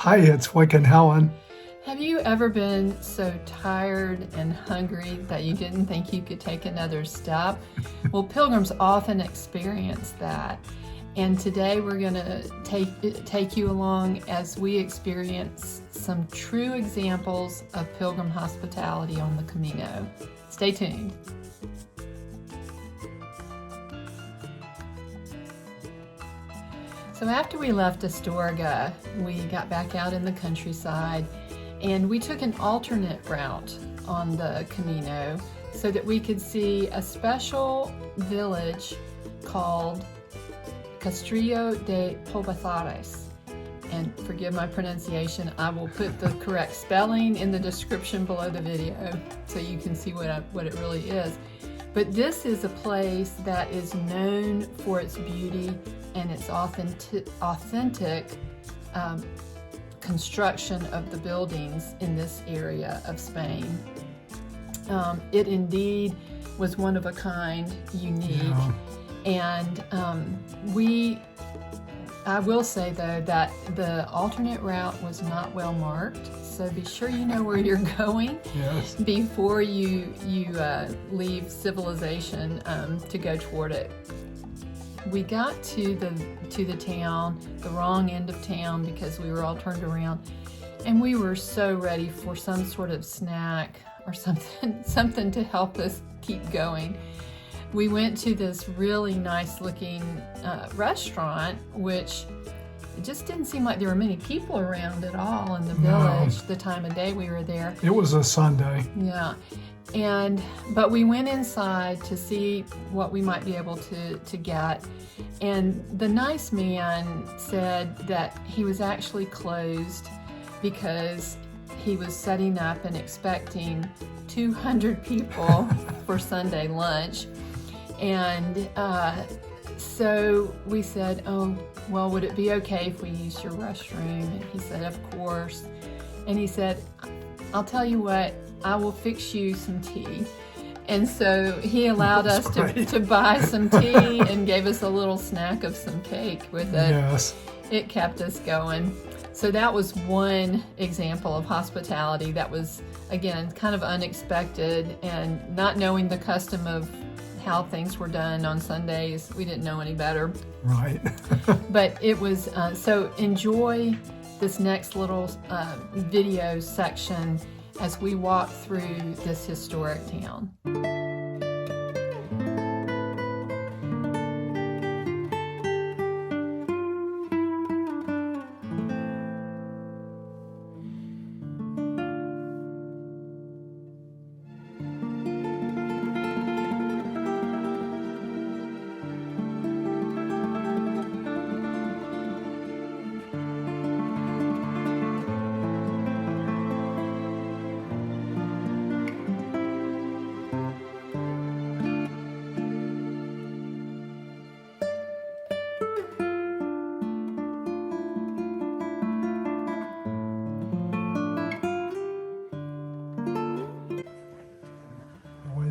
Hi, it's Wick and Helen. Have you ever been so tired and hungry that you didn't think you could take another step? Well, pilgrims often experience that. And today we're going to take you along as we experience some true examples of pilgrim hospitality on the Camino. Stay tuned. So after we left Astorga, we got back out in the countryside and we took an alternate route on the Camino so that we could see a special village called Castrillo de Polvazares. And forgive my pronunciation, I will put the correct spelling in the description below the video so you can see what it really is. But this is a place that is known for its beauty and its authentic construction of the buildings in this area of Spain. It indeed was one of a kind, unique, and I will say though that the alternate route was not well marked, so be sure you know where you're going before you leave civilization to go toward it. We got to the town, the wrong end of town, because we were all turned around, and we were so ready for some sort of snack or something to help us keep going. We went to this really nice looking restaurant, which it just didn't seem like there were many people around at all in the village the time of day we were there. It was a Sunday. Yeah. But we went inside to see what we might be able to get, and the nice man said that he was actually closed because he was setting up and expecting 200 people for Sunday lunch. And so we said, oh, well, would it be okay if we used your restroom? And he said, of course. And he said, I'll tell you what, I will fix you some tea. And so he allowed us to buy some tea and gave us a little snack of some cake with it. Yes. It kept us going. So that was one example of hospitality that was, again, kind of unexpected, and not knowing the custom of how things were done on Sundays, we didn't know any better. Right. But it was, so enjoy this next little video section as we walk through this historic town.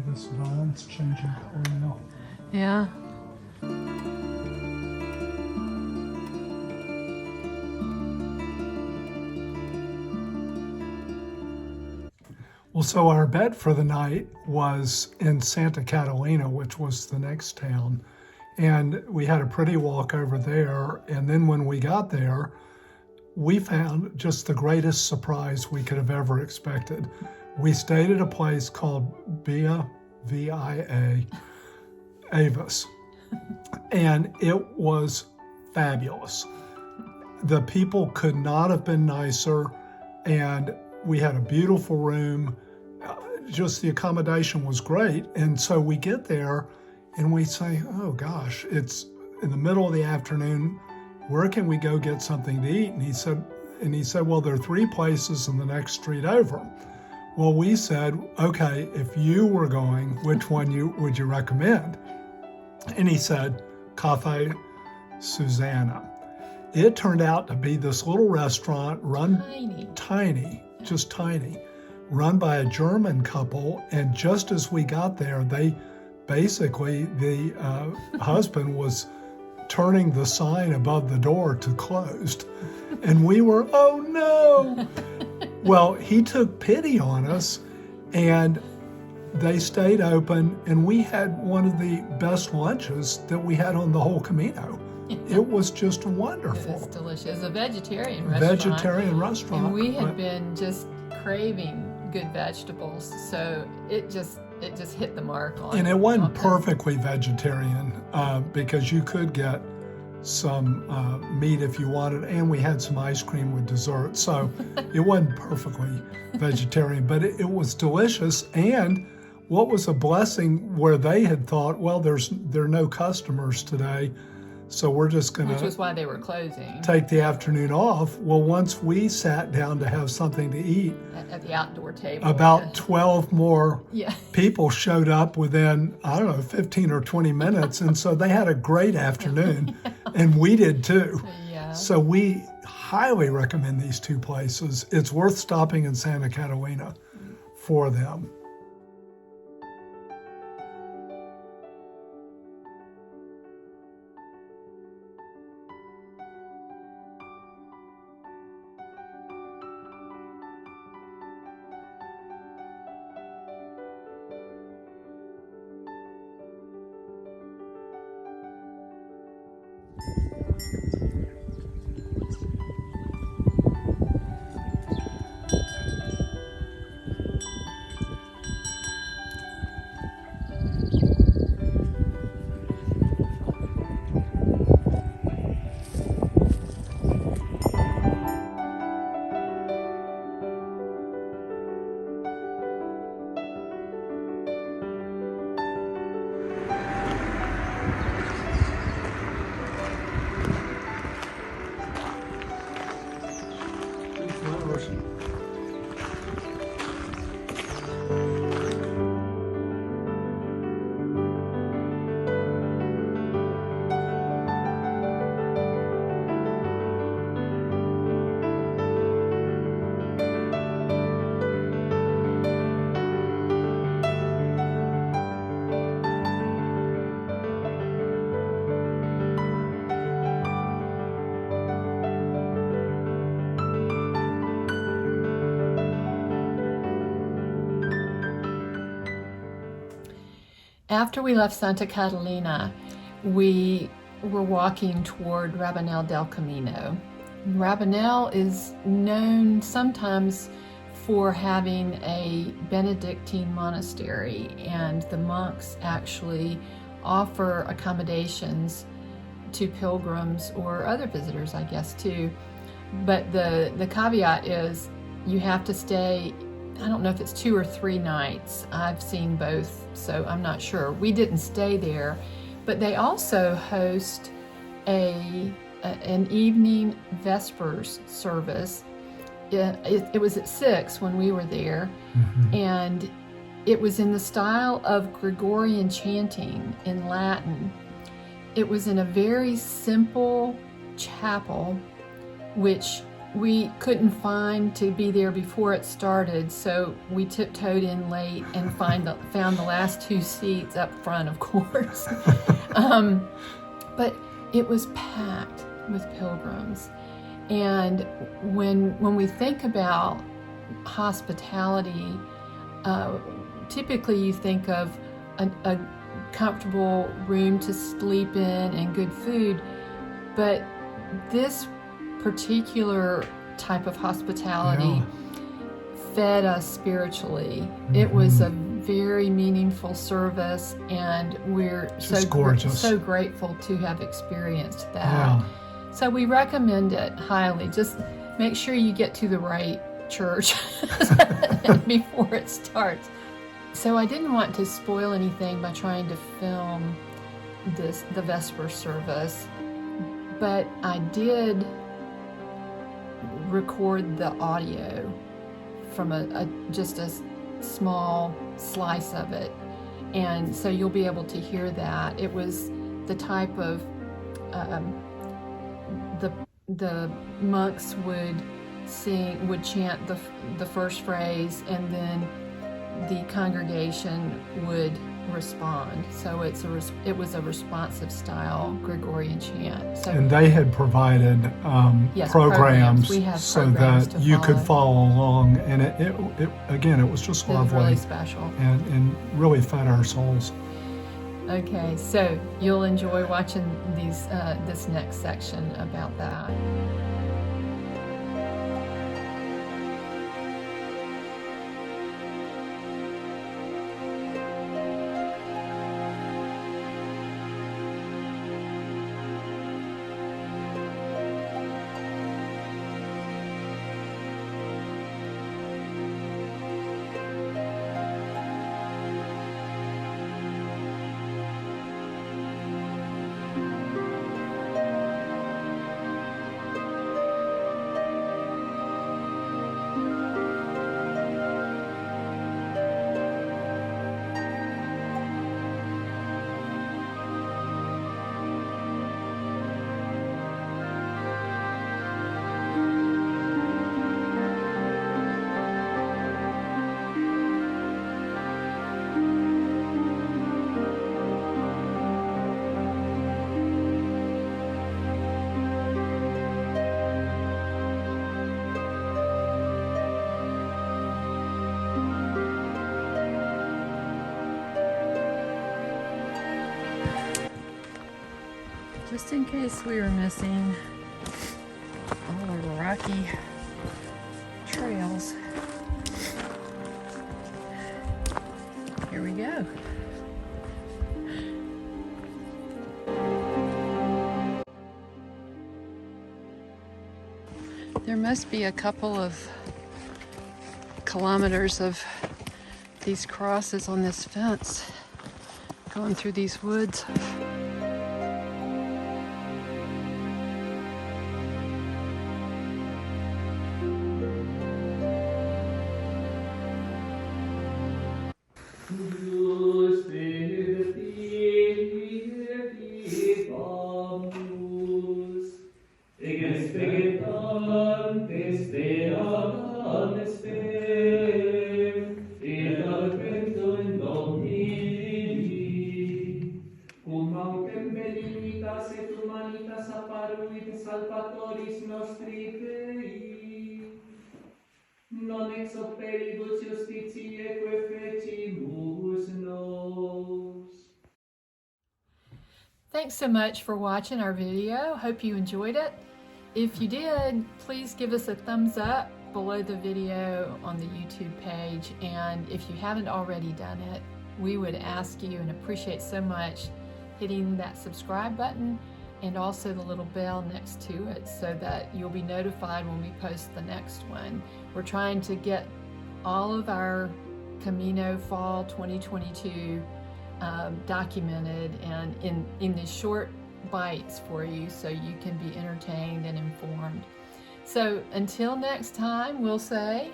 This vine's changing color now. Yeah. Well, so our bed for the night was in Santa Catalina, which was the next town. And we had a pretty walk over there. And then when we got there, we found just the greatest surprise we could have ever expected. We stayed at a place called Via Avis, and it was fabulous. The people could not have been nicer, and we had a beautiful room. Just the accommodation was great. And so we get there and we say, oh gosh, it's in the middle of the afternoon. Where can we go get something to eat? And he said, well, there are 3 places in the next street over. Well, we said, okay, if you were going, which one would you recommend? And he said, Cafe Susana. It turned out to be this little restaurant run tiny, run by a German couple. And just as we got there, the husband was turning the sign above the door to closed. And we were, oh no. Well, he took pity on us, and they stayed open, and we had one of the best lunches that we had on the whole Camino. It was just wonderful. It was delicious. It was a vegetarian restaurant. And we had been just craving good vegetables, so it just hit the mark on. And it wasn't perfectly vegetarian because you could get some meat if you wanted, and we had some ice cream with dessert, so it wasn't perfectly vegetarian, but it was delicious. And what was a blessing, where they had thought, well, there are no customers today, so we're just going to, which was why they were closing, take the afternoon off. Well, once we sat down to have something to eat at the outdoor table, about 12 more yeah. people showed up within, I don't know, 15 or 20 minutes. And so they had a great afternoon, and we did too. Yeah. So we highly recommend these two places. It's worth stopping in Santa Catalina for them. After we left Santa Catalina, we were walking toward Ravenel del Camino. Ravenel is known sometimes for having a Benedictine monastery, and the monks actually offer accommodations to pilgrims or other visitors, I guess, too. But the caveat is you have to stay, I don't know if it's 2 or 3 nights. I've seen both, so I'm not sure. We didn't stay there, but they also host an evening Vespers service. It was at 6 when we were there, and it was in the style of Gregorian chanting in Latin. It was in a very simple chapel, which we couldn't find to be there before it started, so we tiptoed in late and found the last 2 seats up front, of course. But it was packed with pilgrims. And when we think about hospitality, typically you think of a comfortable room to sleep in and good food, but this particular type of hospitality fed us spiritually. It was a very meaningful service, and we're so grateful to have experienced that. Yeah. So we recommend it highly. Just make sure you get to the right church before it starts. So I didn't want to spoil anything by trying to film the Vesper service, but I did record the audio from just a small slice of it, and so you'll be able to hear that. It was the type of the monks would chant the first phrase, and then the congregation would respond. So it was a responsive style Gregorian chant. So And they had provided yes, programs We have so programs that to you could follow. follow along. And it again, it was just It was lovely really special. and really fed our souls. Okay, so you'll enjoy watching this next section about that. Just in case we were missing all of the rocky trails. Here we go. There must be a couple of kilometers of these crosses on this fence going through these woods. Salvatoris nostri Dei, non ex operibus justitiae fecimus nos. Thanks so much for watching our video. Hope you enjoyed it. If you did, please give us a thumbs up below the video on the YouTube page. And if you haven't already done it, we would ask you and appreciate so much hitting that subscribe button and also the little bell next to it so that you'll be notified when we post the next one. We're trying to get all of our Camino Fall 2022 documented and in these short bites for you so you can be entertained and informed. So until next time, we'll say,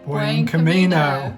Buen Camino.